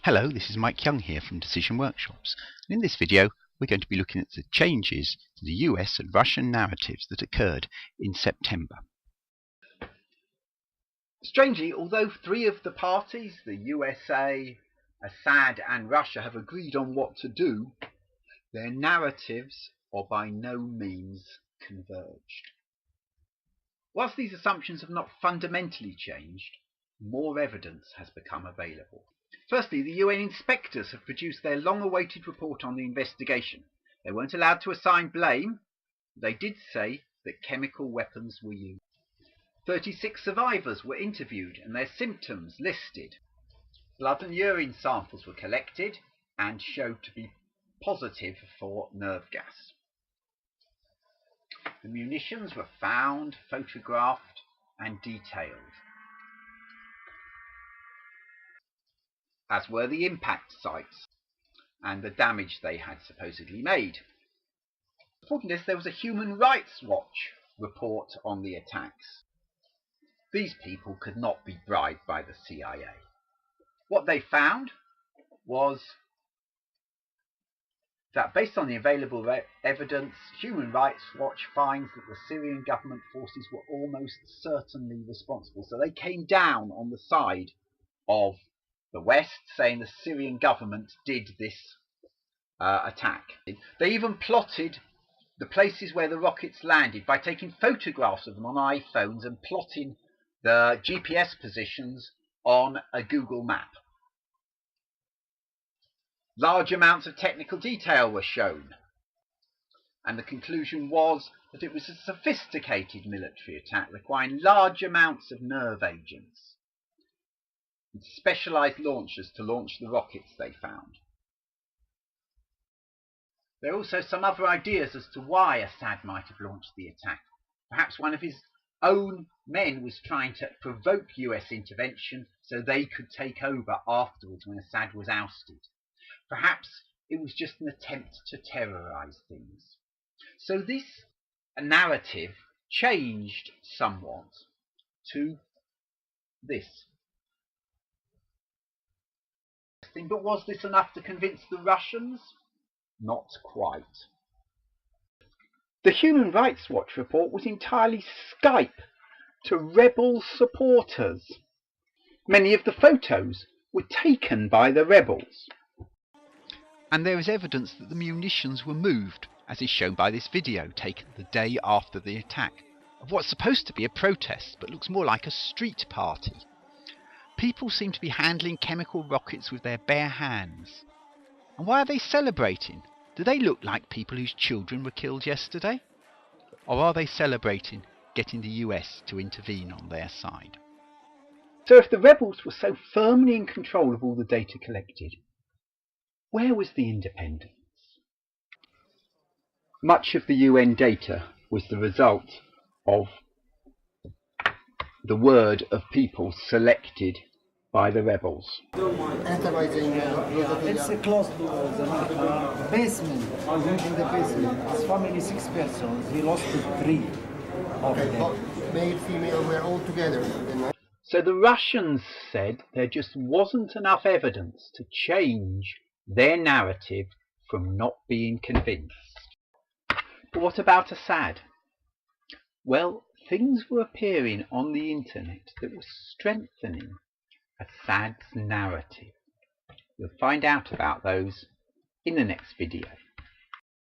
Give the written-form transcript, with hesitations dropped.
Hello, this is Mike Young here from Decision Workshops, and in this video we're going to be looking at the changes to the US and Russian narratives that occurred in September. Strangely, although three of the parties, the USA, Assad and Russia, have agreed on what to do, their narratives are by no means converged. Whilst these assumptions have not fundamentally changed, more evidence has become available. Firstly, the UN inspectors have produced their long-awaited report on the investigation. They weren't allowed to assign blame. They did say that chemical weapons were used. 36 survivors were interviewed and their symptoms listed. Blood and urine samples were collected and showed to be positive for nerve gas. The munitions were found, photographed and detailed, as were the impact sites and the damage they had supposedly made. Supporting this, there was a Human Rights Watch report on the attacks. These people could not be bribed by the CIA. What they found was that based on the available evidence, Human Rights Watch finds that the Syrian government forces were almost certainly responsible. So they came down on the side of the West, saying the Syrian government did this attack. They even plotted the places where the rockets landed by taking photographs of them on iPhones and plotting the GPS positions on a Google map. Large amounts of technical detail were shown, and the conclusion was that it was a sophisticated military attack requiring large amounts of nerve agents and specialized launchers to launch the rockets they found. There are also some other ideas as to why Assad might have launched the attack. Perhaps one of his own men was trying to provoke US intervention so they could take over afterwards when Assad was ousted. Perhaps it was just an attempt to terrorize things. So this narrative changed somewhat to this. But was this enough to convince the Russians? Not quite. The Human Rights Watch report was entirely Skype to rebel supporters. Many of the photos were taken by the rebels. And there is evidence that the munitions were moved, as is shown by this video taken the day after the attack, of what's supposed to be a protest but looks more like a street party. People seem to be handling chemical rockets with their bare hands. And why are they celebrating? Do they look like people whose children were killed yesterday? Or are they celebrating getting the US to intervene on their side? So if the rebels were so firmly in control of all the data collected, where was the independence? Much of the UN data was the result of the word of people selected by the rebels. It's a closed basement. In the basement, his family 6 persons. He lost 3 of them. Male, female, we're all together. So the Russians said there just wasn't enough evidence to change their narrative from not being convinced. But what about Assad? Well, things were appearing on the internet that were strengthening Assad's narrative. We'll find out about those in the next video.